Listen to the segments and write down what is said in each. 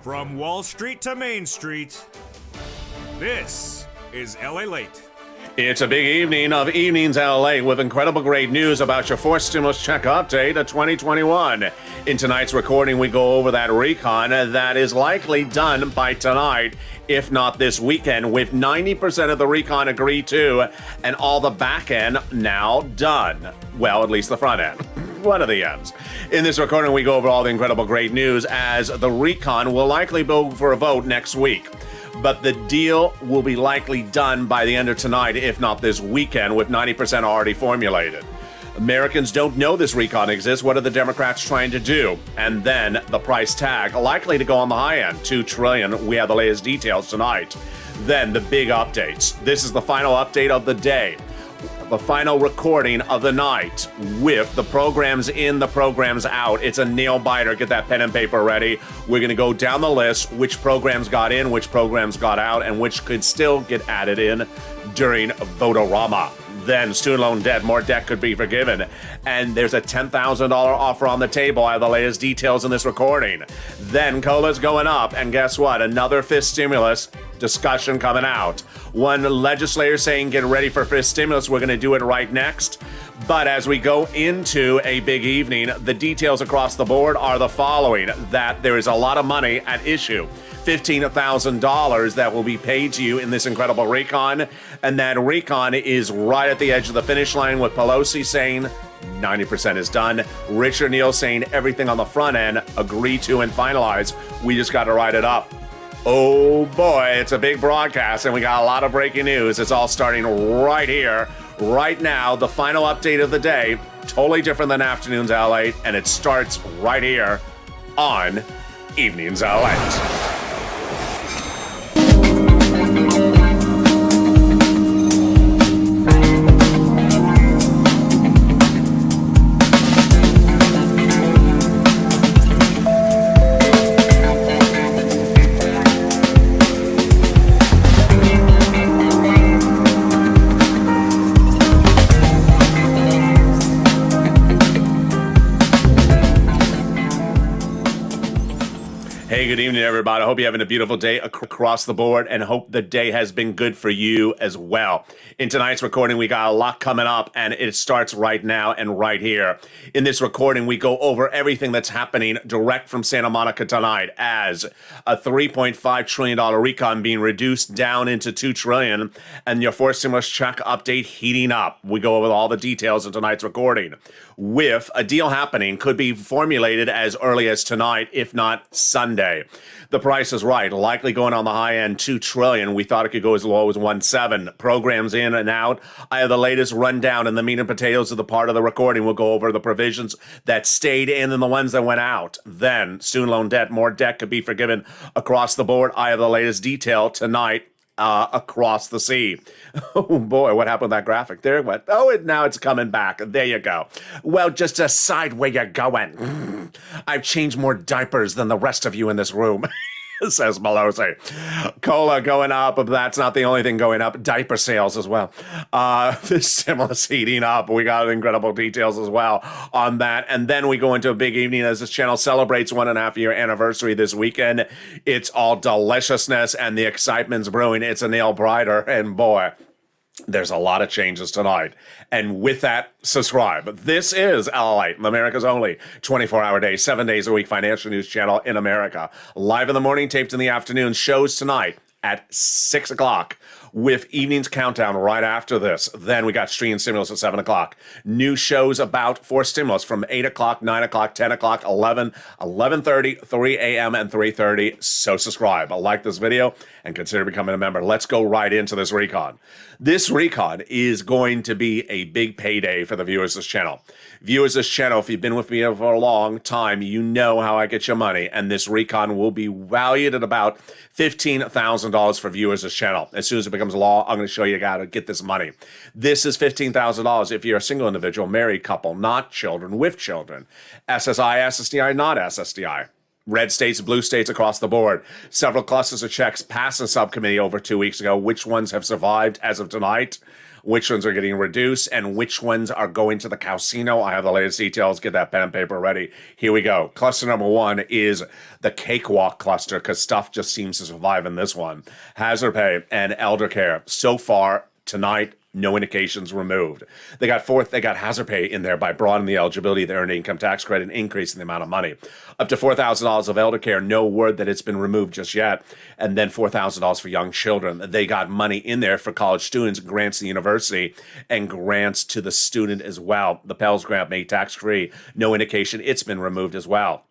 From Wall Street to Main Street, this is LALATE. It's a big evening of Evenings LA with incredible great news about your fourth stimulus check update of 2021. In tonight's recording, we go over that recon that is likely done by tonight, if not this weekend, with 90% of the recon agreed to and all the back end now done. Well, at least the front end. One of the ends. In this recording, we go over all the incredible great news as the recon will likely go for a vote next week. But the deal will be likely done by the end of tonight, if not this weekend, with 90% already formulated. Americans don't know this recon exists. What are the Democrats trying to do? And then the price tag, likely to go on the high end, $2 trillion. We have the latest details tonight. Then the big updates. This is the final update of the day. The final recording of the night with the programs in, the programs out. It's a nail biter. Get that pen and paper ready. We're going to go down the list, which programs got in, which programs got out, and which could still get added in during Votorama. Then student loan debt, more debt could be forgiven. And there's a $10,000 offer on the table. I have the latest details in this recording. Then COLA's going up. And guess what? Another fifth stimulus discussion coming out. One legislator saying get ready for fifth stimulus. We're going to do it right next. But as we go into a big evening, the details across the board are the following. That there is a lot of money at issue. $15,000 that will be paid to you in this incredible recon. And that recon is right at the edge of the finish line with Pelosi saying 90% is done. Richard Neal saying everything on the front end agreed to and finalized. We just got to write it up. Oh boy, it's a big broadcast and we got a lot of breaking news. It's all starting right here, right now. The final update of the day, totally different than Afternoons LA, and it starts right here on Evenings LA. Hey, good evening, everybody. I hope you're having a beautiful day across the board and hope the day has been good for you as well. In tonight's recording, we got a lot coming up and it starts right now and right here. In this recording, we go over everything that's happening direct from Santa Monica tonight as a $3.5 trillion recon being reduced down into $2 trillion and your fourth stimulus check update heating up. We go over all the details in tonight's recording. With a deal happening, could be formulated as early as tonight, if not Sunday. The price is right, likely going on the high end, $2 trillion. We thought it could go as low as 1.7. Programs in and out. I have the latest rundown and the meat and potatoes of the part of the recording. We'll go over the provisions that stayed in and the ones that went out. Then student loan debt, more debt could be forgiven across the board. I have the latest detail tonight. Across the sea. Oh boy, what happened with that graphic? There it went. Oh, now it's coming back. There you go. Well, just decide where you're going. I've changed more diapers than the rest of you in this room. Says Pelosi. Cola going up, but that's not the only thing going up. Diaper sales as well. The stimulus heating up. We got incredible details as well on that. And then we go into a big evening as this channel celebrates 1.5 year anniversary this weekend. It's all deliciousness and the excitement's brewing. It's a nail biter. And boy, there's a lot of changes tonight. And with that, subscribe. This is LALATE, America's only 24-hour day, 7 days a week financial news channel in America. Live in the morning, taped in the afternoon. Shows tonight at 6 o'clock with evening's countdown right after this. Then we got stream stimulus at 7 o'clock. New shows about for stimulus from 8 o'clock, 9 o'clock, 10 o'clock, 11, 11:30, 3 a.m., and 3:30. So subscribe. Like this video and consider becoming a member. Let's go right into this recon. This recon is going to be a big payday for the viewers of this channel. Viewers of this channel, if you've been with me for a long time, you know how I get your money. And this recon will be valued at about $15,000 for viewers of this channel. As soon as it becomes law, I'm going to show you how to get this money. This is $15,000 if you're a single individual, married couple, not children, with children. SSI, SSDI, not SSDI. Red states, blue states across the board. Several clusters of checks passed the subcommittee over 2 weeks ago. Which ones have survived as of tonight? which ones are getting reduced, and which ones are going to the casino. I have the latest details. Get that pen and paper ready. Here we go. Cluster number one is the cakewalk cluster, because stuff just seems to survive in this one. Hazard pay and elder care. So far tonight, no indications removed. They got hazard pay in there by broadening the eligibility of the earned income tax credit and increasing the amount of money. Up to $4,000 of elder care, no word that it's been removed just yet. And then $4,000 for young children. They got money in there for college students, grants to the university, and grants to the student as well. The Pell's grant made tax-free. No indication it's been removed as well.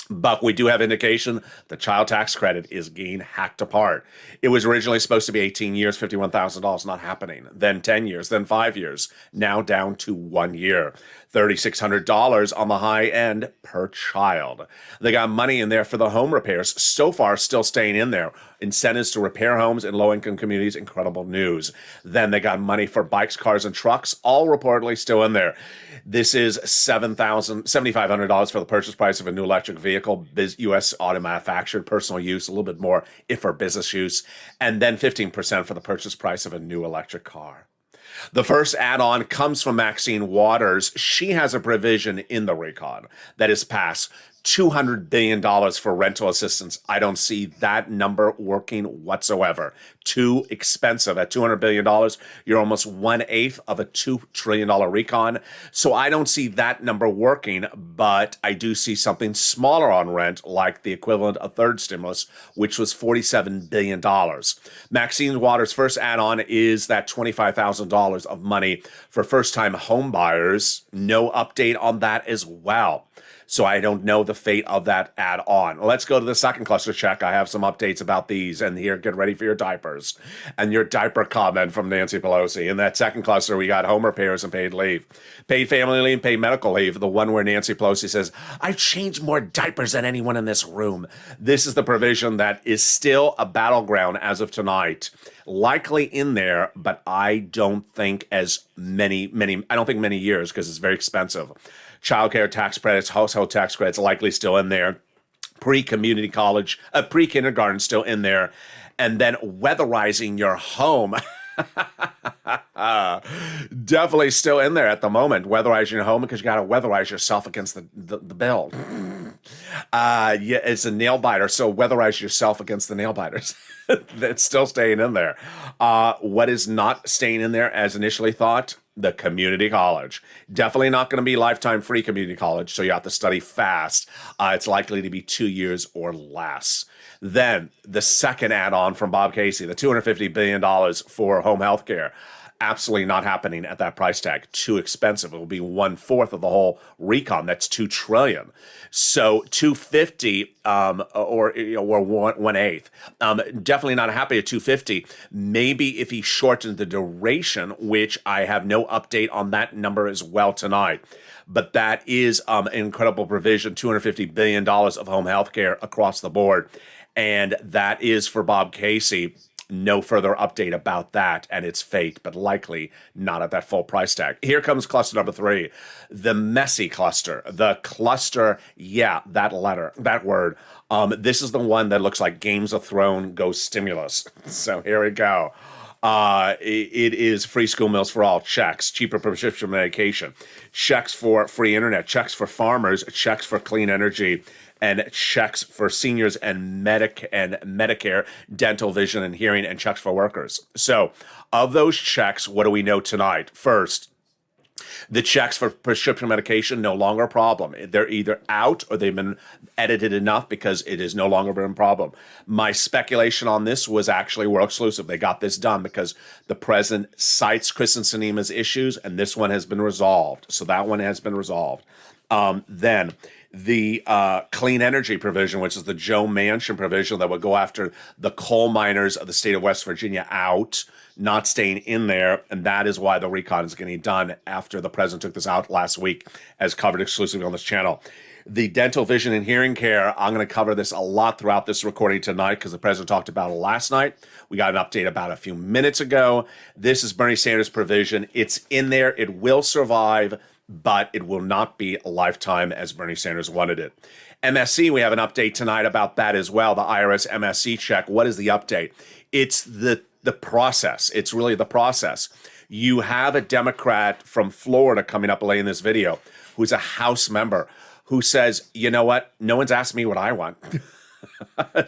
But we do have indication the child tax credit is being hacked apart. It was originally supposed to be 18 years, $51,000, not happening. Then 10 years, then 5 years, now down to 1 year. $3,600 on the high end per child. They got money in there for the home repairs. So far, still staying in there. Incentives to repair homes in low-income communities, incredible news. Then they got money for bikes, cars, and trucks, all reportedly still in there. This is $7,500 for the purchase price of a new electric vehicle, U.S. auto manufactured, personal use, a little bit more if for business use, and then 15% for the purchase price of a new electric car. The first add-on comes from Maxine Waters. She has a provision in the recon that is passed. $200 billion for rental assistance. I don't see that number working whatsoever. Too expensive. At $200 billion, you're almost 1/8 of a $2 trillion recon. So I don't see that number working, but I do see something smaller on rent, like the equivalent of third stimulus, which was $47 billion. Maxine Waters' first add-on is that $25,000 of money for first-time home buyers. No update on that as well. So I don't know the fate of that add-on. Let's go to the second cluster check. I have some updates about these. And here, get ready for your diapers. And your diaper comment from Nancy Pelosi. In that second cluster, we got home repairs and paid leave. Paid family leave, paid medical leave. The one where Nancy Pelosi says, I've changed more diapers than anyone in this room. This is the provision that is still a battleground as of tonight. Likely in there, but I don't think many years, because it's very expensive. Childcare tax credits, household tax credits likely still in there. Pre-community college, pre-kindergarten still in there. And then weatherizing your home. Definitely still in there at the moment. Weatherizing your home, because you got to weatherize yourself against the bill. Yeah, it's a nail biter, so weatherize yourself against the nail biters. That's still staying in there. What is not staying in there as initially thought? The community college. Definitely not going to be lifetime free community college, so you have to study fast. It's likely to be 2 years or less. Then the second add-on from Bob Casey, the $250 billion for home health care. Absolutely not happening at that price tag. Too expensive. It will be 1/4 of the whole recon. That's $2 trillion. So 250 or 1/8. Definitely not happy at 250. Maybe if he shortened the duration, which I have no update on that number as well tonight. But that is an incredible provision, $250 billion of home health care across the board. And that is for Bob Casey. No further update about that and its fate, but likely not at that full price tag. Here comes cluster number 3, the messy cluster. The cluster, yeah, that word. This is the one that looks like Games of Thrones goes stimulus. So here we go. It is free school meals for all, checks, cheaper prescription medication, checks for free internet, checks for farmers, checks for clean energy, and checks for seniors and Medicare, dental, vision, and hearing, and checks for workers. So of those checks, what do we know tonight? First, the checks for prescription medication, no longer a problem. They're either out or they've been edited enough because it is no longer been a problem. My speculation on this was actually world exclusive. They got this done because the president cites Kristen Sinema's issues, and this one has been resolved. So that one has been resolved. Then the clean energy provision, which is the Joe Manchin provision that would go after the coal miners of the state of West Virginia out, not staying in there. And that is why the recon is getting done after the president took this out last week, as covered exclusively on this channel. The dental, vision, and hearing care, I'm going to cover this a lot throughout this recording tonight because the president talked about it last night. We got an update about a few minutes ago. This is Bernie Sanders' provision. It's in there. It will survive, but it will not be a lifetime as Bernie Sanders wanted it. MSC, we have an update tonight about that as well, the IRS MSC check. What is the update? It's the process. It's really the process. You have a Democrat from Florida coming up late in this video who's a House member who says, you know what? No one's asked me what I want.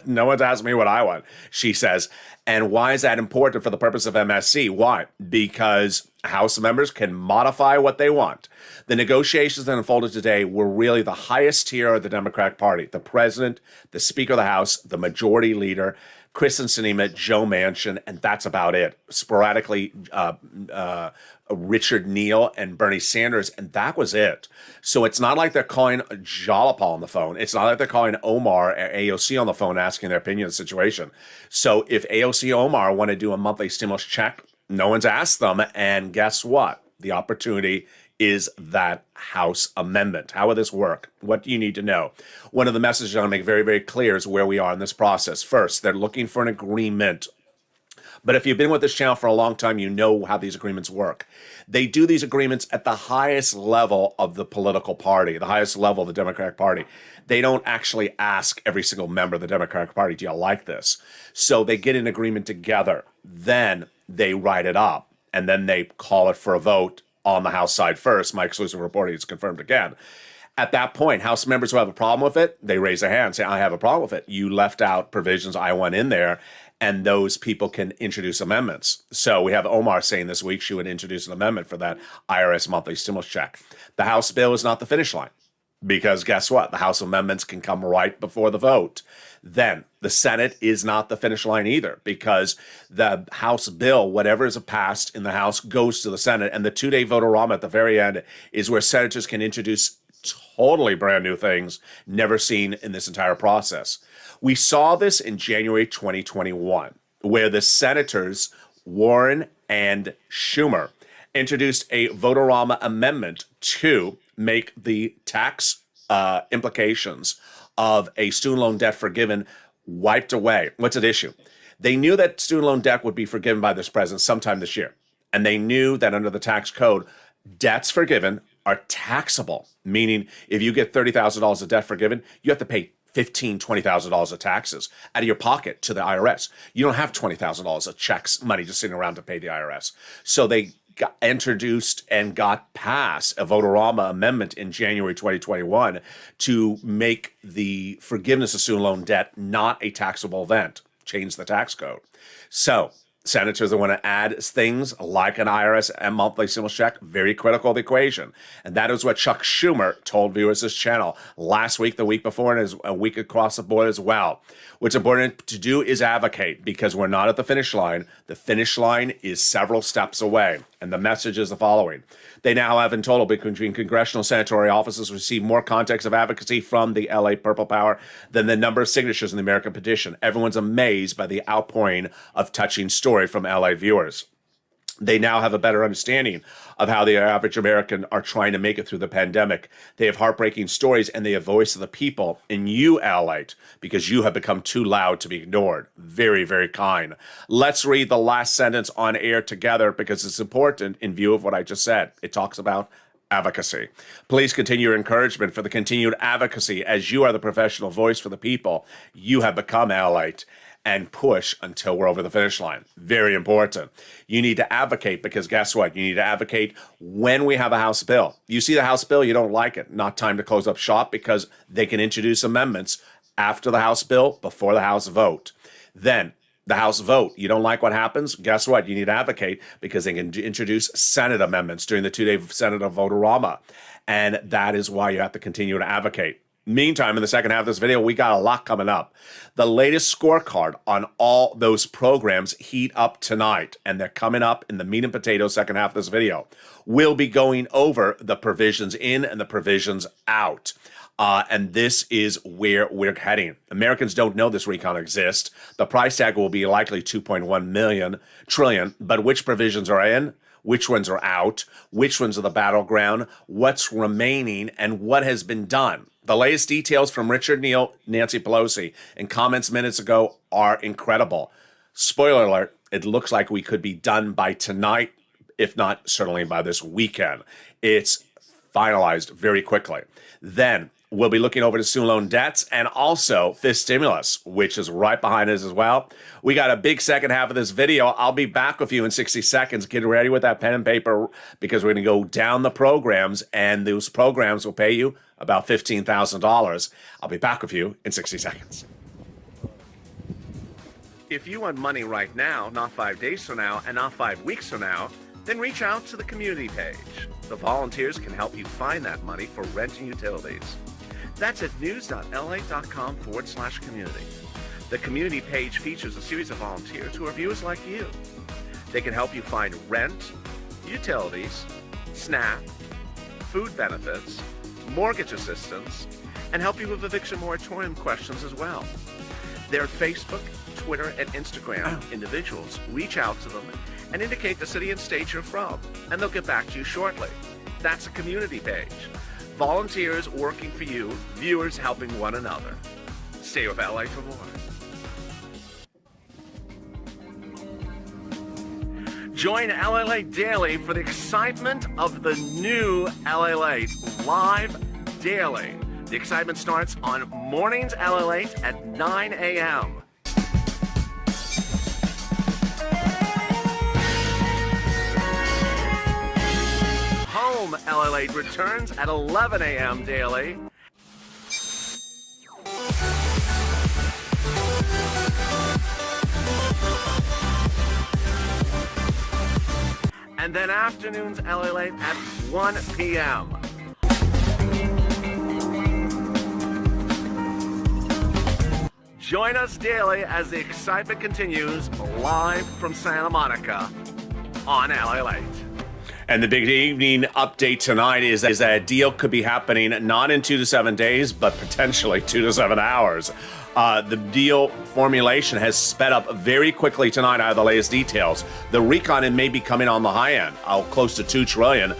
No one's asked me what I want, she says. And why is that important for the purpose of MSC? Why? Because House members can modify what they want. The negotiations that unfolded today were really the highest tier of the Democratic Party. The president, the Speaker of the House, the majority leader, Kristen Sinema, Joe Manchin, and that's about it. Sporadically, Richard Neal and Bernie Sanders, and that was it. So it's not like they're calling Jalopal on the phone. It's not like they're calling Omar or AOC on the phone asking their opinion of the situation. So if AOC Omar want to do a monthly stimulus check, no one's asked them, and guess what? The opportunity is that House amendment. How will this work? What do you need to know? One of the messages I want to make very, very clear is where we are in this process. First, they're looking for an agreement. But if you've been with this channel for a long time, you know how these agreements work. They do these agreements at the highest level of the political party, the highest level of the Democratic Party. They don't actually ask every single member of the Democratic Party, do you like this? So they get an agreement together. Then they write it up, and then they call it for a vote on the House side first. My exclusive reporting is confirmed again. At that point, House members who have a problem with it, they raise their hand, say, I have a problem with it. You left out provisions I want in there, and those people can introduce amendments. So we have Omar saying this week she would introduce an amendment for that IRS monthly stimulus check. The House bill is not the finish line, because guess what? The House amendments can come right before the vote. Then the Senate is not the finish line either, because the House bill, whatever is passed in the House, goes to the Senate, and the two-day vote-a-rama at the very end is where senators can introduce totally brand new things never seen in this entire process. We saw this in January 2021, where the senators Warren and Schumer introduced a vote-a-rama amendment to make the tax implications of a student loan debt forgiven wiped away. What's at issue? They knew that student loan debt would be forgiven by this president sometime this year. And they knew that under the tax code, debts forgiven are taxable, meaning if you get $30,000 of debt forgiven, you have to pay $15,000, $20,000 of taxes out of your pocket to the IRS. You don't have $20,000 of checks, money just sitting around to pay the IRS. So they got introduced and got passed a vote-a-rama amendment in January 2021 to make the forgiveness of student loan debt not a taxable event, change the tax code. So senators that want to add things like an IRS and monthly stimulus check, very critical of the equation. And that is what Chuck Schumer told viewers this channel last week, the week before, and a week across the board as well. What's important to do is advocate, because we're not at the finish line. The finish line is several steps away. And the message is the following. They now have in total between congressional senatorial offices received more context of advocacy from the LA Purple Power than the number of signatures in the American petition. Everyone's amazed by the outpouring of touching story from LA viewers. They now have a better understanding of how the average American are trying to make it through the pandemic. They have heartbreaking stories, and they have voice of the people. And you, LALATE, because you have become too loud to be ignored. Very, very kind. Let's read the last sentence on air together, because it's important in view of what I just said. It talks about advocacy. Please continue your encouragement for the continued advocacy, as you are the professional voice for the people. You have become LALATE. And push until we're over the finish line. Very important. You need to advocate, because guess what? You need to advocate when we have a House bill. You see the House bill, you don't like it. Not time to close up shop, because they can introduce amendments after the House bill, before the House vote. Then the House vote, you don't like what happens? Guess what? You need to advocate, because they can introduce Senate amendments during the two-day Senate vote-a-rama. And that is why you have to continue to advocate. Meantime, in the second half of this video, we got a lot coming up. The latest scorecard on all those programs heat up tonight, and they're coming up in the meat and potatoes second half of this video. We'll be going over the provisions in and the provisions out. And this is where we're heading. Americans don't know this recon exists. The price tag will be likely 2.1 trillion, but which provisions are in? Which ones are out? Which ones are the battleground? What's remaining? And what has been done? The latest details from Richard Neal, Nancy Pelosi, and comments minutes ago are incredible. Spoiler alert, it looks like we could be done by tonight, if not certainly by this weekend. It's finalized very quickly. Then We'll be looking over the student loan debts and also fifth stimulus, which is right behind us as well. We got a big second half of this video. I'll be back with you in 60 seconds. Get ready with that pen and paper because we're going to go down the programs, and those programs will pay you about $15,000. I'll be back with you in 60 seconds. If you want money right now, not 5 days from now, and not 5 weeks from now, then reach out to the community page. The volunteers can help you find that money for rent and utilities. That's at news.lalate.com/community. The community page features a series of volunteers who are viewers like you. They can help you find rent, utilities, SNAP, food benefits, mortgage assistance, and help you with eviction moratorium questions as well. Their Facebook, Twitter, and Instagram individuals reach out to them and indicate the city and state you're from, and they'll get back to you shortly. That's a community page. Volunteers working for you, viewers helping one another. Stay with LA for more. Join LALATE daily for the excitement of the new LALATE live daily. The excitement starts on mornings LALATE at 9 a.m. Home LALATE returns at 11 a.m. daily. And then afternoons LALATE at 1 p.m. Join us daily as the excitement continues live from Santa Monica on LALATE. And the big evening update tonight is that a deal could be happening not in 2 to 7 days, but potentially 2 to 7 hours. The deal formulation has sped up very quickly tonight. I have the latest details. The recon may be coming on the high end, close to $2 trillion.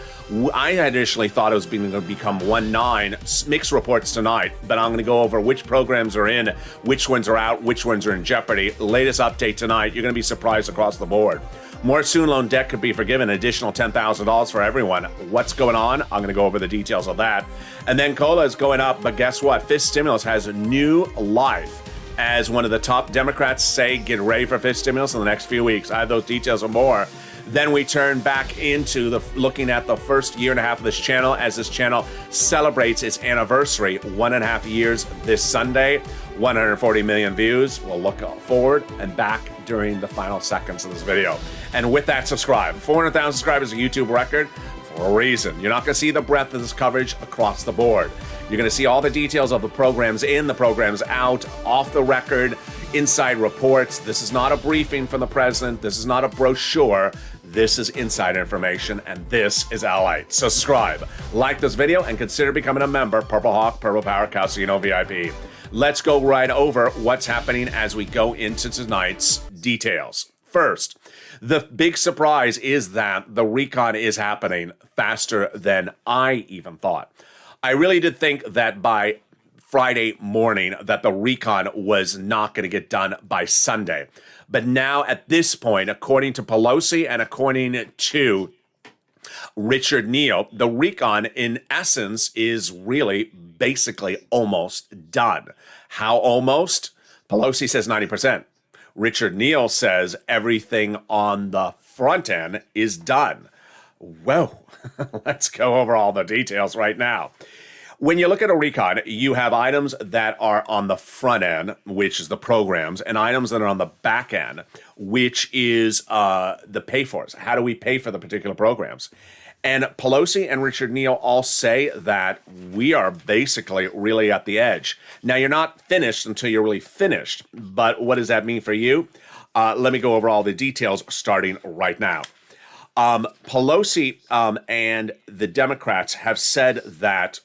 I initially thought it was going to become 1.9. Mixed reports tonight, but I'm going to go over which programs are in, which ones are out, which ones are in jeopardy. Latest update tonight. You're going to be surprised across the board. More student loan debt could be forgiven, an additional $10,000 for everyone. What's going on? I'm going to go over the details of that. And then COLA is going up, but guess what? Fifth stimulus has a new life. As one of the top Democrats say, get ready for fifth stimulus in the next few weeks. I have those details and more. Then we turn back into looking at the first year and a half of this channel as this channel celebrates its anniversary, 1.5 years this Sunday, 140 million views. We'll look forward and back during the final seconds of this video. And with that, subscribe. 400,000 subscribers, a YouTube record for a reason. You're not going to see the breadth of this coverage across the board. You're going to see all the details of the programs in, the programs out, off the record, inside reports. This is not a briefing from the president. This is not a brochure. This is inside information, and this is LALATE. Subscribe, like this video, and consider becoming a member, Purple Hawk, Purple Power, Casino VIP. Let's go right over what's happening as we go into tonight's details. First, the big surprise is that the recon is happening faster than I even thought. I really did think that by Friday morning that the recon was not going to get done by Sunday. But now at this point, according to Pelosi and according to Richard Neal, the recon in essence is really basically almost done. How almost? Pelosi says 90%. Richard Neal says everything on the front end is done. Whoa, let's go over all the details right now. When you look at a recon, you have items that are on the front end, which is the programs, and items that are on the back end, which is the pay-fors. How do we pay for the particular programs? And Pelosi and Richard Neal all say that we are basically really at the edge. Now, you're not finished until you're really finished, but what does that mean for you? Let me go over all the details starting right now. Pelosi and the Democrats have said that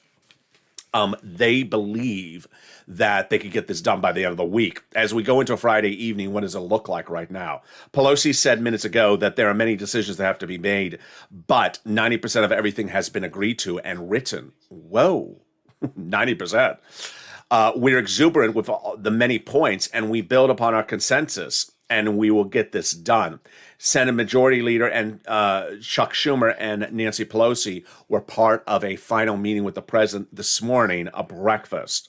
they believe that they could get this done by the end of the week. As we go into a Friday evening, what does it look like right now? Pelosi said minutes ago that there are many decisions that have to be made, but 90% of everything has been agreed to and written. Whoa, 90%. We're exuberant with the many points, and we build upon our consensus. and we will get this done. Senate Majority Leader and Chuck Schumer and Nancy Pelosi were part of a final meeting with the president this morning, a breakfast.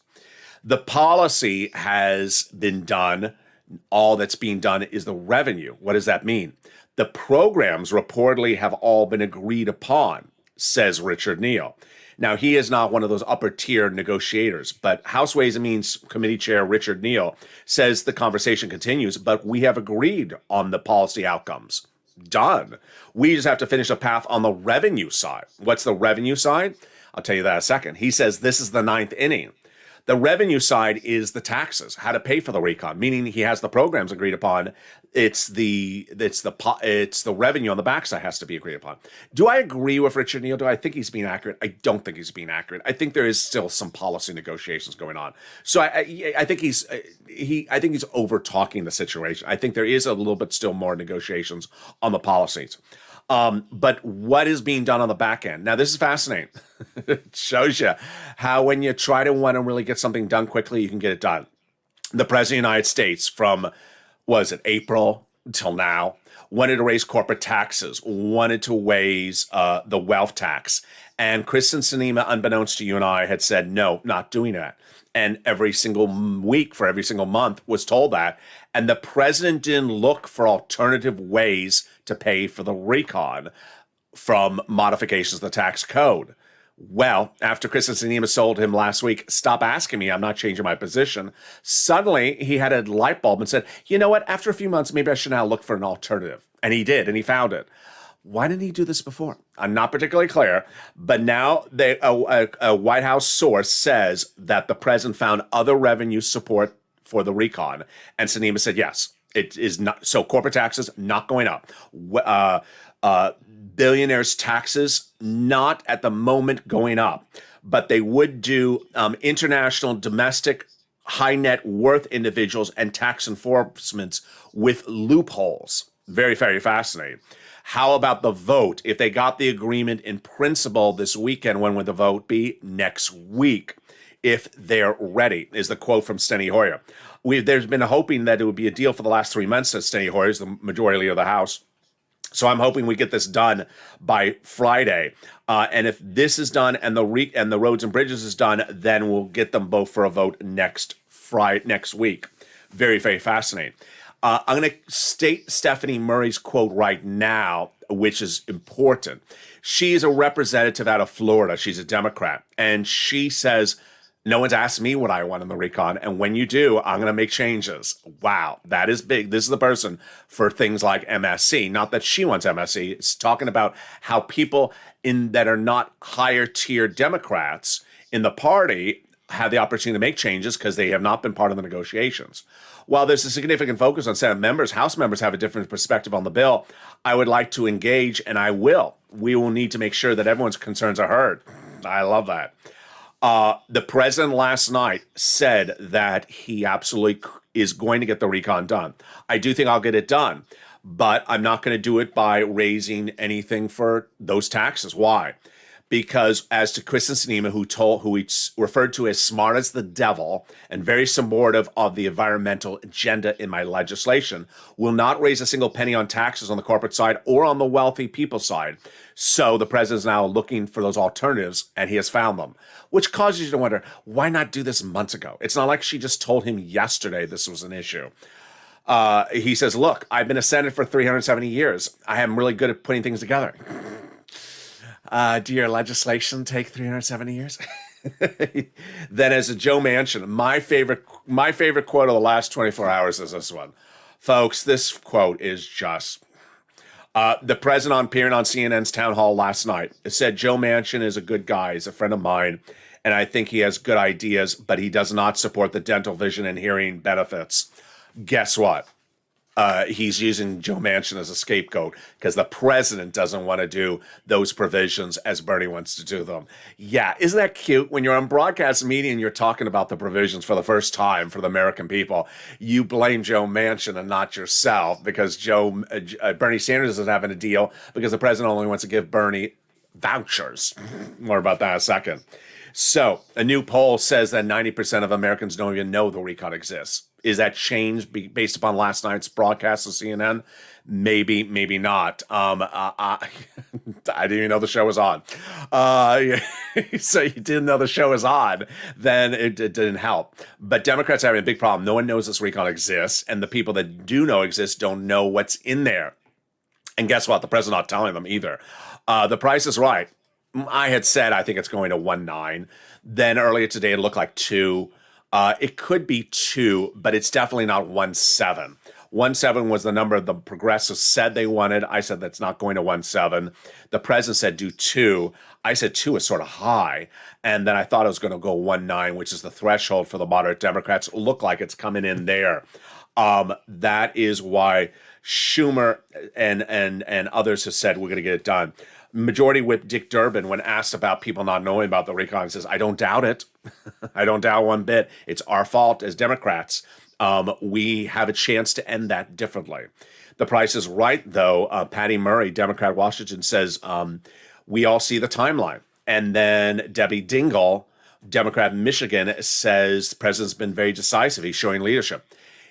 The policy has been done. All that's being done is the revenue. What does that mean? The programs reportedly have all been agreed upon, says Richard Neal. Now, he is not one of those upper tier negotiators, but House Ways and Means Committee Chair Richard Neal says the conversation continues, but we have agreed on the policy outcomes. Done. We just have to finish a path on the revenue side. What's the revenue side? I'll tell you that in a second. He says this is the ninth inning. The revenue side is the taxes, how to pay for the recon, meaning he has the programs agreed upon. It's the revenue on the backside has to be agreed upon. Do I agree with Richard Neal? Do I think he's being accurate? I don't think he's being accurate. I think there is still some policy negotiations going on. So I think he's over talking the situation. I think there is a little bit still more negotiations on the policies. But what is being done on the back end? Now, this is fascinating. It shows you how when you try to want to really get something done quickly, you can get it done. The President of the United States from, April until now, wanted to raise corporate taxes, wanted to raise the wealth tax. And Kristen Sinema, unbeknownst to you and I, had said, no, not doing that. And every single week for every single month was told that. And the president didn't look for alternative ways to pay for the recon from modifications of the tax code. Well, after Kristen Sinema sold him last week, stop asking me, I'm not changing my position. Suddenly, he had a light bulb and said, you know what, after a few months, maybe I should now look for an alternative. And he did, and he found it. Why didn't he do this before? I'm not particularly clear, but now a White House source says that the president found other revenue support for the recon, and Sinema said yes, it is not. So corporate taxes not going up, billionaires' taxes not at the moment going up, but they would do international, domestic, high net worth individuals and tax enforcements with loopholes. Very, very fascinating. How about the vote? If they got the agreement in principle this weekend, when would the vote be? Next week, if they're ready, is the quote from Steny Hoyer. There's been a hoping that it would be a deal for the last 3 months, says Steny Hoyer, is the majority leader of the House. So I'm hoping we get this done by Friday. And if this is done and the roads and bridges is done, then we'll get them both for a vote next week. Very, very fascinating. I'm going to state Stephanie Murray's quote right now, which is important. She is a representative out of Florida. She's a Democrat. And she says, no one's asked me what I want in the recon. And when you do, I'm going to make changes. Wow, that is big. This is the person for things like MSC. Not that she wants MSC. It's talking about how people that are not higher tier Democrats in the party have the opportunity to make changes because they have not been part of the negotiations. While there's a significant focus on Senate members, House members have a different perspective on the bill. I would like to engage, and I will. We will need to make sure that everyone's concerns are heard. I love that. The president last night said that he absolutely is going to get the recon done. I do think I'll get it done, but I'm not going to do it by raising anything for those taxes. Why? Because as to Kristen Sinema, who he referred to as smart as the devil and very supportive of the environmental agenda in my legislation, will not raise a single penny on taxes on the corporate side or on the wealthy people side. So the president is now looking for those alternatives, and he has found them, which causes you to wonder, why not do this months ago? It's not like she just told him yesterday this was an issue. He says, look, I've been a senator for 370 years. I am really good at putting things together. Do your legislation take 370 years? Then as a Joe Manchin, my favorite quote of the last 24 hours is this one. Folks, this quote is just... the president appearing on CNN's town hall last night said Joe Manchin is a good guy. He's a friend of mine, and I think he has good ideas, but he does not support the dental, vision, and hearing benefits. Guess what? He's using Joe Manchin as a scapegoat because the president doesn't want to do those provisions as Bernie wants to do them. Yeah, isn't that cute? When you're on broadcast media and you're talking about the provisions for the first time for the American people, you blame Joe Manchin and not yourself because Bernie Sanders isn't having a deal because the president only wants to give Bernie vouchers. More about that in a second. So, a new poll says that 90% of Americans don't even know the recon exists. Is that changed based upon last night's broadcast of CNN? Maybe, maybe not. I didn't even know the show was on. So you didn't know the show was on, then it didn't help. But Democrats are having a big problem. No one knows this recon exists, and the people that do know exists don't know what's in there. And guess what? The president's not telling them either. The Price is Right. I had said I think it's going to 1.9. Then earlier today it looked like 2. It could be 2, but it's definitely not 1.7. 1.7 was the number the progressives said they wanted. I said that's not going to 1.7. The president said do 2. I said 2 is sort of high. And then I thought it was going to go 1.9, which is the threshold for the moderate Democrats. Look like it's coming in there. That is why Schumer and others have said we're going to get it done. Majority Whip Dick Durbin, when asked about people not knowing about the recon, says, I don't doubt it. I don't doubt one bit. It's our fault as Democrats. We have a chance to end that differently. The Price is Right, though. Patty Murray, Democrat Washington, says, we all see the timeline. And then Debbie Dingell, Democrat Michigan, says the president's been very decisive. He's showing leadership.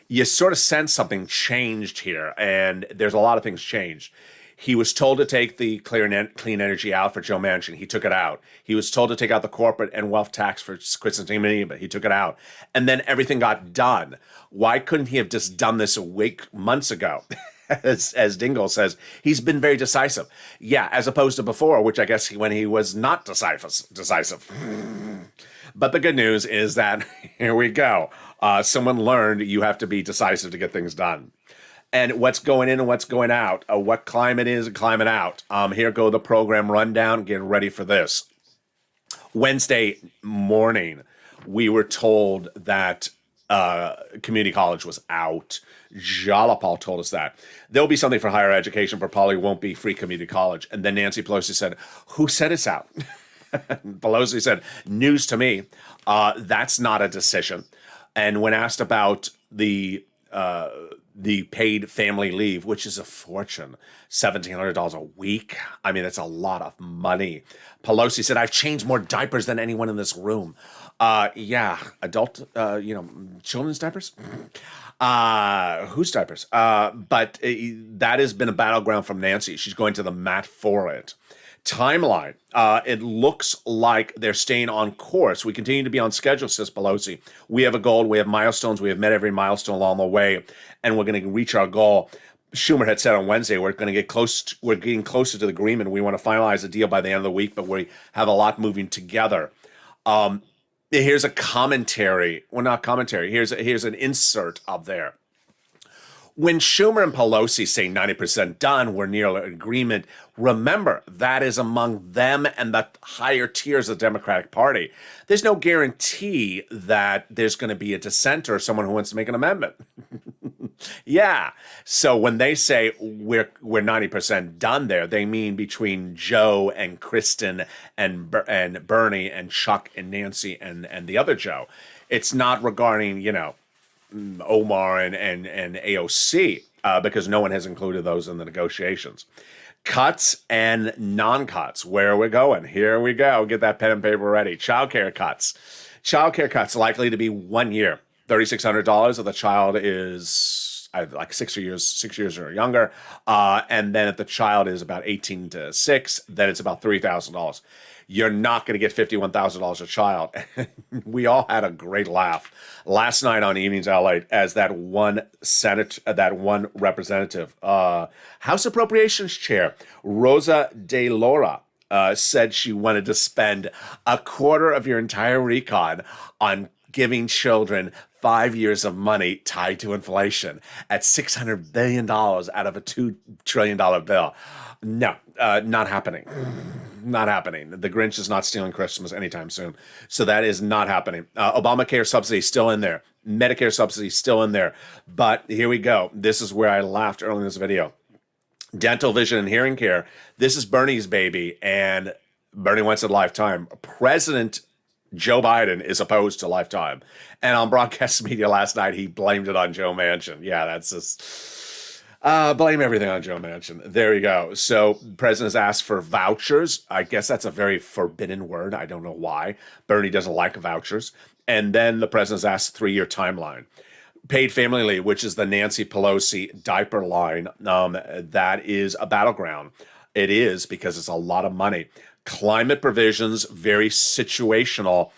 You sort of sense something changed here, and there's a lot of things changed. He was told to take the clean energy out for Joe Manchin. He took it out. He was told to take out the corporate and wealth tax for Kristen Sinema. He took it out. And then everything got done. Why couldn't he have just done this months ago? As Dingell says, he's been very decisive. Yeah, as opposed to before, which I guess when he was not decisive. But the good news is that, here we go. Someone learned you have to be decisive to get things done. And what's going in and what's going out, what climate is and climate out. Here go the program rundown. Get ready for this. Wednesday morning, we were told that community college was out. Jalapal told us that. There'll be something for higher education, but probably won't be free community college. And then Nancy Pelosi said, who said it's out? Pelosi said, news to me. That's not a decision. And when asked about the paid family leave, which is a fortune, $1,700 a week. I mean, that's a lot of money. Pelosi said, I've changed more diapers than anyone in this room. Yeah, adult, children's diapers? Whose diapers? But that has been a battleground from Nancy. She's going to the mat for it. Timeline. It looks like they're staying on course. We continue to be on schedule, says Pelosi. We have a goal. We have milestones. We have met every milestone along the way, and we're going to reach our goal. Schumer had said on Wednesday, we're going to get close. We're getting closer to the agreement. We want to finalize a deal by the end of the week, but we have a lot moving together. Here's a commentary. Well, not commentary. Here's an insert up there. When Schumer and Pelosi say 90% done, we're near an agreement, remember, that is among them and the higher tiers of the Democratic Party. There's no guarantee that there's going to be a dissenter or someone who wants to make an amendment. Yeah. So when they say we're 90% done there, they mean between Joe and Kristen and Bernie and Chuck and Nancy and the other Joe. It's not regarding, Omar and AOC, because no one has included those in the negotiations. Cuts and non-cuts. Where are we going? Here we go. Get that pen and paper ready. Childcare cuts. Childcare cuts likely to be 1 year. $3,600 if the child is like 6 years or younger. And then if the child is about 18 to 6, then it's about $3,000. You're not going to get $51,000 a child. We all had a great laugh last night on Evenings LALATE as that one representative, House Appropriations Chair, Rosa DeLaura, said she wanted to spend a quarter of your entire recon on giving children 5 years of money tied to inflation at $600 billion out of a $2 trillion bill. No, not happening. Not happening. The Grinch is not stealing Christmas anytime soon. So that is not happening. Obamacare subsidy is still in there. Medicare subsidy is still in there. But here we go. This is where I laughed earlier in this video. Dental, vision, and hearing care. This is Bernie's baby, and Bernie wants a lifetime. President Joe Biden is opposed to lifetime. And on broadcast media last night, he blamed it on Joe Manchin. Yeah, that's just... Blame everything on Joe Manchin. There you go. So, the president has asked for vouchers. I guess that's a very forbidden word. I don't know why. Bernie doesn't like vouchers. And then the president's asked 3-year timeline. Paid family leave, which is the Nancy Pelosi diaper line, that is a battleground. It is because it's a lot of money. Climate provisions, very situational,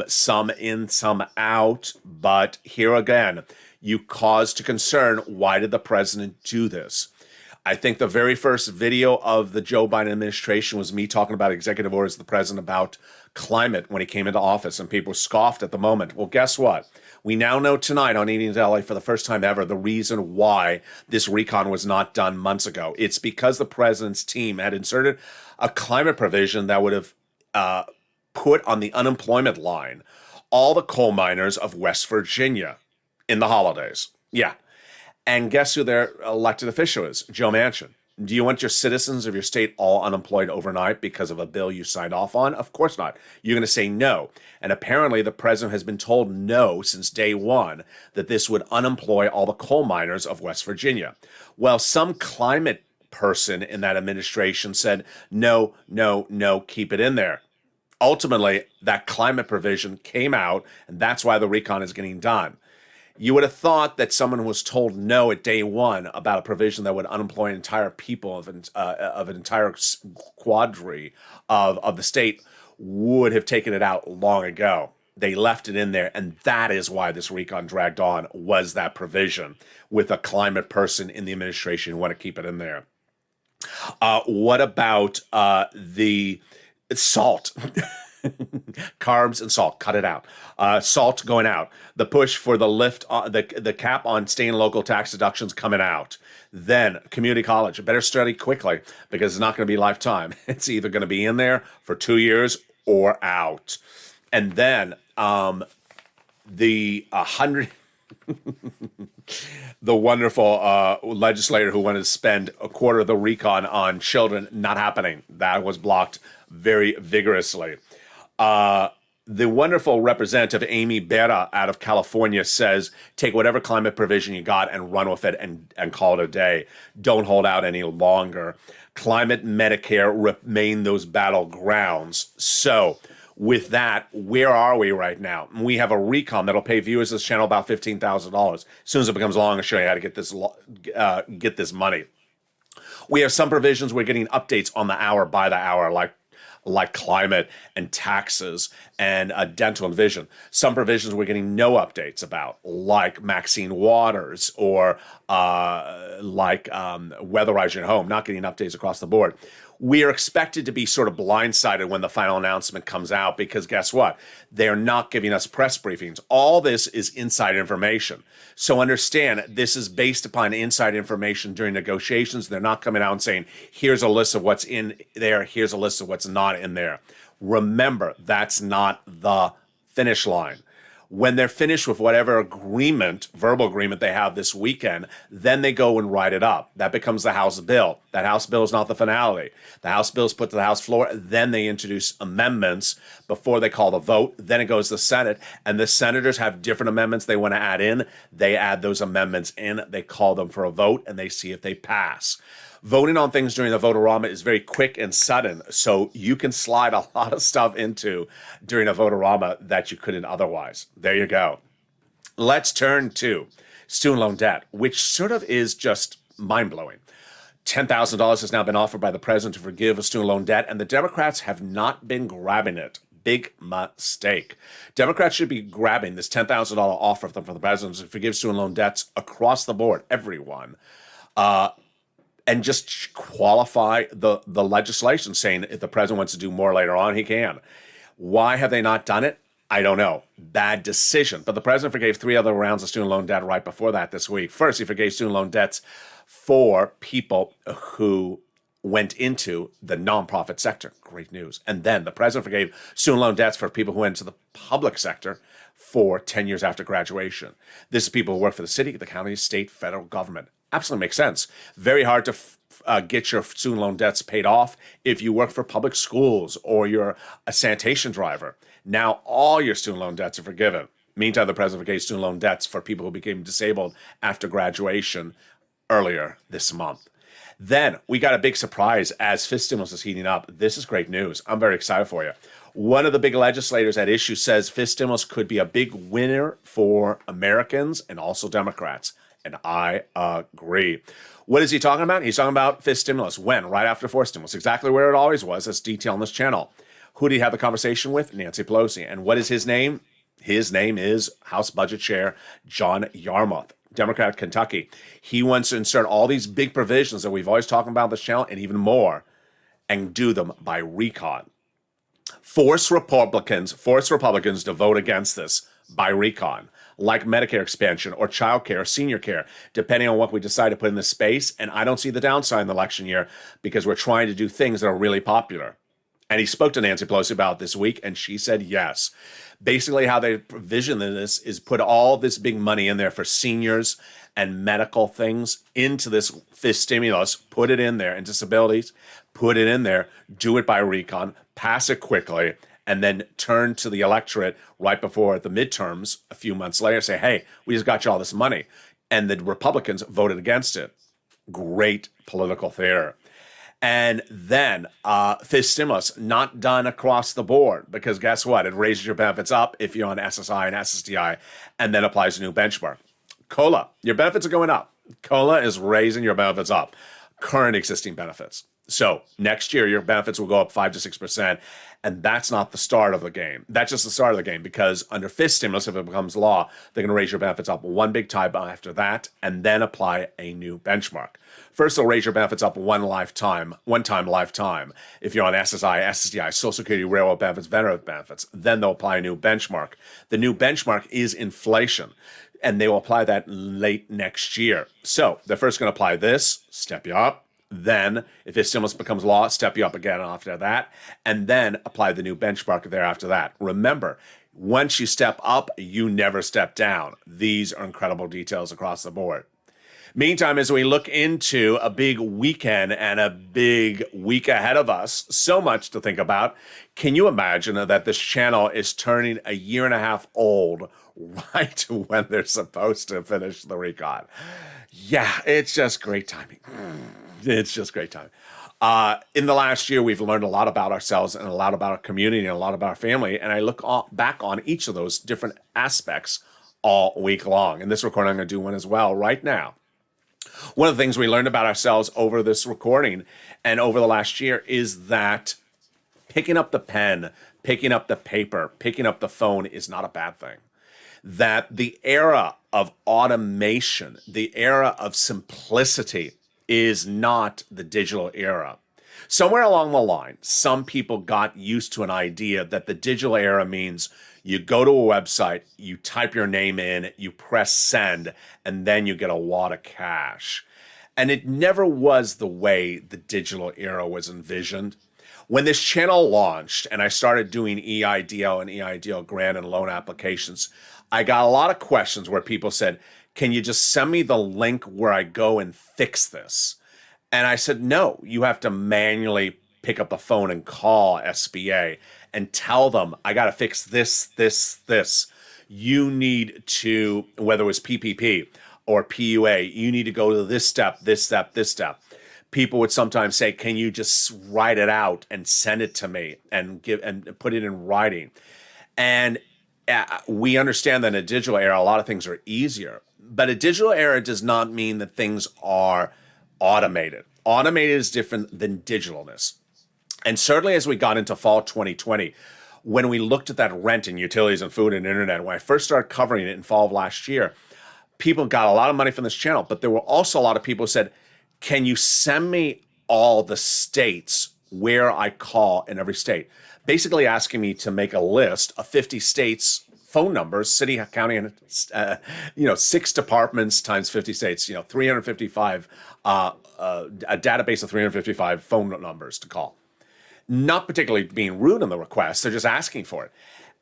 some in, some out. But here again, you cause to concern. Why did the president do this? I think the very first video of the Joe Biden administration was me talking about executive orders of the president about climate when he came into office, and people scoffed at the moment. Well, guess what? We now know tonight on Eating to LA for the first time ever the reason why this recon was not done months ago. It's because the president's team had inserted a climate provision that would have put on the unemployment line all the coal miners of West Virginia in the holidays. Yeah. And guess who their elected official is? Joe Manchin. Do you want your citizens of your state all unemployed overnight because of a bill you signed off on? Of course not. You're going to say no. And apparently the president has been told no since day one that this would unemploy all the coal miners of West Virginia. Well, some climate person in that administration said, no, no, no, keep it in there. Ultimately, that climate provision came out, and that's why the recon is getting done. You would have thought that someone who was told no at day one about a provision that would unemploy an entire people of an entire quadri of the state would have taken it out long ago. They left it in there, and that is why this recon dragged on, was that provision with a climate person in the administration who want to keep it in there. What about the salt? Carbs and salt, cut it out. Salt going out. The push for the lift, the cap on state and local tax deductions coming out. Then community college. Better study quickly because it's not going to be lifetime. It's either going to be in there for 2 years or out. And then the 100. The wonderful legislator who wanted to spend a quarter of the recon on children, not happening. That was blocked very vigorously. The wonderful representative Amy Berra out of California says, take whatever climate provision you got and run with it and call it a day. Don't hold out any longer. Climate Medicare remain those battlegrounds. So with that, where are we right now? We have a recon that'll pay viewers of this channel about $15,000. As soon as it becomes long, I'll show you how to get this money. We have some provisions. We're getting updates on the hour by the hour, like climate and taxes and dental and vision. Some provisions we're getting no updates about, like Maxine Waters or weatherize your home, not getting updates across the board. We are expected to be sort of blindsided when the final announcement comes out because guess what? They're not giving us press briefings. All this is inside information. So understand, this is based upon inside information during negotiations. They're not coming out and saying, here's a list of what's in there, here's a list of what's not in there. Remember, that's not the finish line. When they're finished with whatever agreement, verbal agreement they have this weekend, then they go and write it up. That becomes the House bill. That House bill is not the finale. The House bill is put to the House floor. Then they introduce amendments before they call the vote. Then it goes to the Senate, and the senators have different amendments they want to add in. They add those amendments in. They call them for a vote, and they see if they pass. Voting on things during the vote-a-rama is very quick and sudden, so you can slide a lot of stuff into during a vote-a-rama that you couldn't otherwise. There you go. Let's turn to student loan debt, which sort of is just mind-blowing. $10,000 has now been offered by the president to forgive a student loan debt, and the Democrats have not been grabbing it. Big mistake. Democrats should be grabbing this $10,000 offer from the president to forgive student loan debts across the board, everyone. And just qualify the legislation, saying if the president wants to do more later on, he can. Why have they not done it? I don't know. Bad decision. But the president forgave 3 other rounds of student loan debt right before that this week. First, he forgave student loan debts for people who went into the nonprofit sector. Great news. And then the president forgave student loan debts for people who went into the public sector for 10 years after graduation. This is people who work for the city, the county, state, federal government. Absolutely makes sense. Very hard to get your student loan debts paid off if you work for public schools or you're a sanitation driver. Now all your student loan debts are forgiven. Meantime, the president forgave student loan debts for people who became disabled after graduation earlier this month. Then we got a big surprise as fifth stimulus is heating up. This is great news. I'm very excited for you. One of the big legislators at issue says fifth stimulus could be a big winner for Americans and also Democrats. And I agree. What is he talking about? He's talking about fifth stimulus. When? Right after fourth stimulus. Exactly where it always was. That's detailed on this channel. Who did he have the conversation with? Nancy Pelosi. And what is his name? His name is House Budget Chair John Yarmouth, Democrat, Kentucky. He wants to insert all these big provisions that we've always talked about on this channel and even more and do them by recon. Force Republicans to vote against this by recon, like Medicare expansion or child care or senior care, depending on what we decide to put in this space. And I don't see the downside in the election year because we're trying to do things that are really popular. And he spoke to Nancy Pelosi about it this week, and she said yes. Basically, how they provision this is put all this big money in there for seniors and medical things into this fifth stimulus, put it in there, and disabilities, put it in there, do it by recon, pass it quickly, and then turn to the electorate right before the midterms a few months later, say, hey, we just got you all this money. And the Republicans voted against it. Great political theater. And then fifth stimulus, not done across the board, because guess what? It raises your benefits up if you're on SSI and SSDI, and then applies a new benchmark. COLA, your benefits are going up. COLA is raising your benefits up, current existing benefits. So next year, your benefits will go up 5 to 6%, and that's not the start of the game. That's just the start of the game, because under fifth stimulus, if it becomes law, they're going to raise your benefits up one big time after that, and then apply a new benchmark. First, they'll raise your benefits up one time lifetime. If you're on SSI, SSDI, Social Security, Railroad benefits, veteran benefits, then they'll apply a new benchmark. The new benchmark is inflation, and they will apply that late next year. So they're first going to apply this, step you up. Then, if this stimulus becomes law, step you up again after that, and then apply the new benchmark there after that. Remember, once you step up, you never step down. These are incredible details across the board. Meantime, as we look into a big weekend and a big week ahead of us, so much to think about. Can you imagine that this channel is turning a year and a half old right when they're supposed to finish the recon? Yeah, it's just great timing. It's just great time. In the last year, we've learned a lot about ourselves and a lot about our community and a lot about our family. And I look back on each of those different aspects all week long. In this recording, I'm going to do one as well right now. One of the things we learned about ourselves over this recording and over the last year is that picking up the pen, picking up the paper, picking up the phone is not a bad thing. That the era of automation, the era of simplicity is not the digital era. Somewhere along the line, some people got used to an idea that the digital era means you go to a website, you type your name in, you press send, and then you get a wad of cash. And it never was the way the digital era was envisioned. When this channel launched and I started doing EIDL and EIDL grant and loan applications, I got a lot of questions where people said, can you just send me the link where I go and fix this? And I said, no, you have to manually pick up the phone and call SBA and tell them, I got to fix this. You need to, whether it was PPP or PUA, you need to go to this step. People would sometimes say, can you just write it out and send it to me and put it in writing? And we understand that in a digital era, a lot of things are easier. But a digital era does not mean that things are automated. Automated is different than digitalness. And certainly as we got into fall 2020, when we looked at that rent and utilities and food and internet, when I first started covering it in fall of last year, people got a lot of money from this channel. But there were also a lot of people who said, can you send me all the states where I call in every state? Basically asking me to make a list of 50 states phone numbers, city, county, and 6 departments times 50 states, 355, a database of 355 phone numbers to call. Not particularly being rude in the request, they're just asking for it.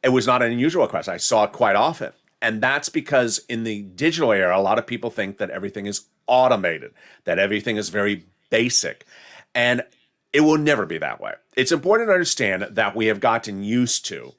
It was not an unusual request. I saw it quite often. And that's because in the digital era, a lot of people think that everything is automated, that everything is very basic. And it will never be that way. It's important to understand that we have gotten used to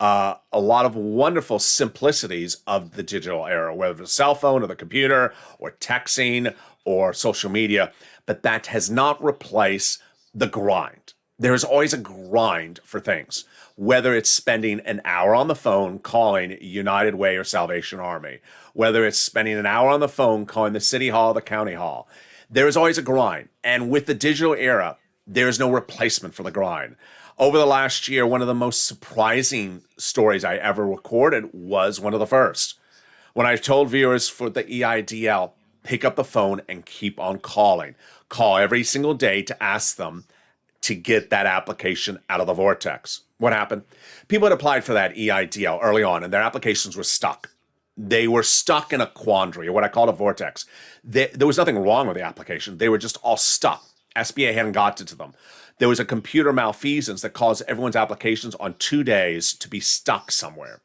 a lot of wonderful simplicities of the digital era, whether it's a cell phone or the computer or texting or social media, but that has not replaced the grind. There is always a grind for things, whether it's spending an hour on the phone calling United Way or Salvation Army, whether it's spending an hour on the phone calling the city hall, the county hall. There is always a grind. And with the digital era, there is no replacement for the grind. Over the last year, one of the most surprising stories I ever recorded was one of the first. When I told viewers for the EIDL, pick up the phone and keep on calling. Call every single day to ask them to get that application out of the vortex. What happened? People had applied for that EIDL early on, and their applications were stuck. They were stuck in a quandary, or what I call a vortex. There was nothing wrong with the application. They were just all stuck. SBA hadn't gotten to them. There was a computer malfeasance that caused everyone's applications on 2 days to be stuck somewhere.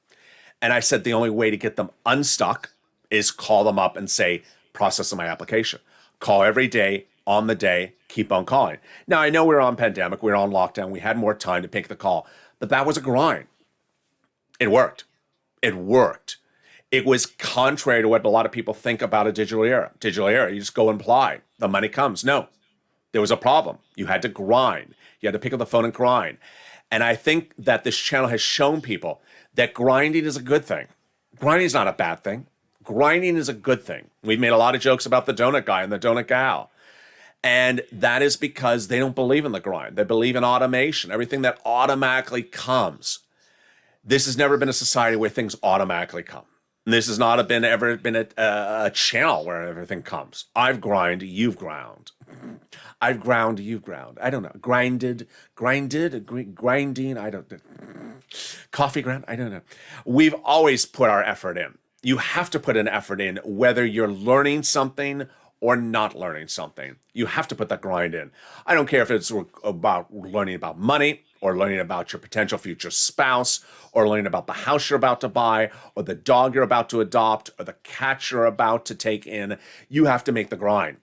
And I said the only way to get them unstuck is call them up and say, process my application. Call every day, on the day, keep on calling. Now, I know we were on pandemic, we were on lockdown, we had more time to make the call, but that was a grind. It worked. It worked. It was contrary to what a lot of people think about a digital era. Digital era, you just go and apply. The money comes. No, there was a problem. You had to grind. You had to pick up the phone and grind. And I think that this channel has shown people that grinding is a good thing. Grinding is not a bad thing. Grinding is a good thing. We've made a lot of jokes about the donut guy and the donut gal. And that is because they don't believe in the grind. They believe in automation, everything that automatically comes. This has never been a society where things automatically come. This has not ever been a channel where everything comes. I've grind, you've ground. I've ground, you've ground. I don't know. Grinding, I don't know. Coffee ground, I don't know. We've always put our effort in. You have to put an effort in, whether you're learning something or not learning something. You have to put that grind in. I don't care if it's about learning about money or learning about your potential future spouse or learning about the house you're about to buy or the dog you're about to adopt or the cat you're about to take in. You have to make the grind.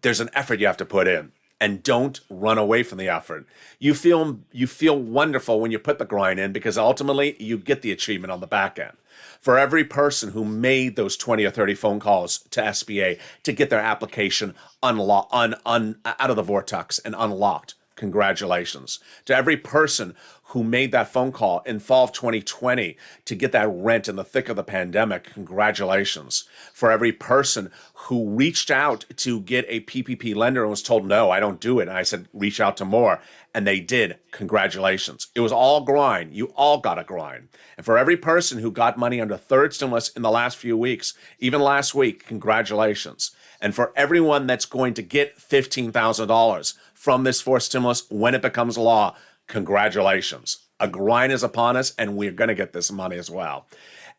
There's an effort you have to put in, and don't run away from the effort. You feel wonderful when you put the grind in because ultimately you get the achievement on the back end. For every person who made those 20 or 30 phone calls to SBA to get their application out of the vortex and unlocked, congratulations. To every person who made that phone call in fall of 2020 to get that rent in the thick of the pandemic, congratulations. For every person who reached out to get a PPP lender and was told, no, I don't do it. And I said, reach out to more. And they did. Congratulations. It was all grind. You all got a grind. And for every person who got money under third stimulus in the last few weeks, even last week, congratulations. And for everyone that's going to get $15,000 from this fourth stimulus when it becomes law, congratulations. A grind is upon us, and we're going to get this money as well.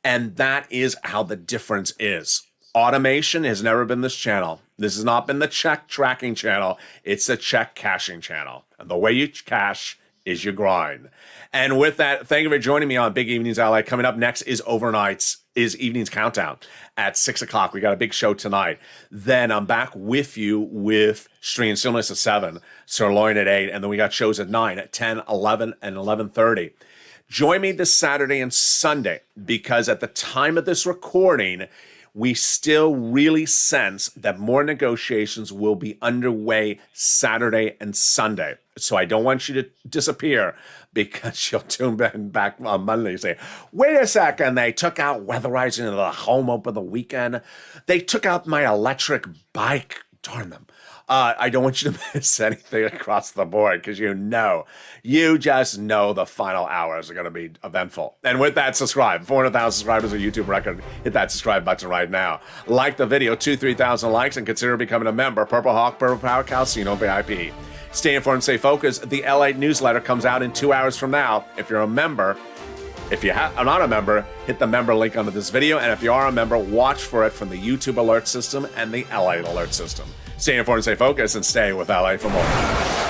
And that is how the difference is. Automation has never been this channel. This has not been the check tracking channel. It's the check cashing channel. And the way you cash is your grind. And with that, thank you for joining me on Big Evenings LA. Coming up next is Evenings Countdown at 6 o'clock. We got a big show tonight. Then I'm back with you with Street and Stillness at 7, Sirloin at 8, and then we got shows at 9, at 10, 11, and 11:30. Join me this Saturday and Sunday because at the time of this recording, we still really sense that more negotiations will be underway Saturday and Sunday. So I don't want you to disappear because you'll tune back on Monday and say, wait a second, they took out weatherizing in the home over the weekend. They took out my electric bike. Darn them. I don't want you to miss anything across the board because you just know the final hours are going to be eventful. And with that, subscribe. 400,000 subscribers, a YouTube record. Hit that subscribe button right now. Like the video, 3,000 likes, and consider becoming a member. Purple Hawk, Purple Power, Calcino VIP. Stay informed, stay focused. The LA newsletter comes out in 2 hours from now. If you're a member, if you are not a member, hit the member link under this video. And if you are a member, watch for it from the YouTube alert system and the LA alert system. Stay informed, stay focused, and stay with LA for more.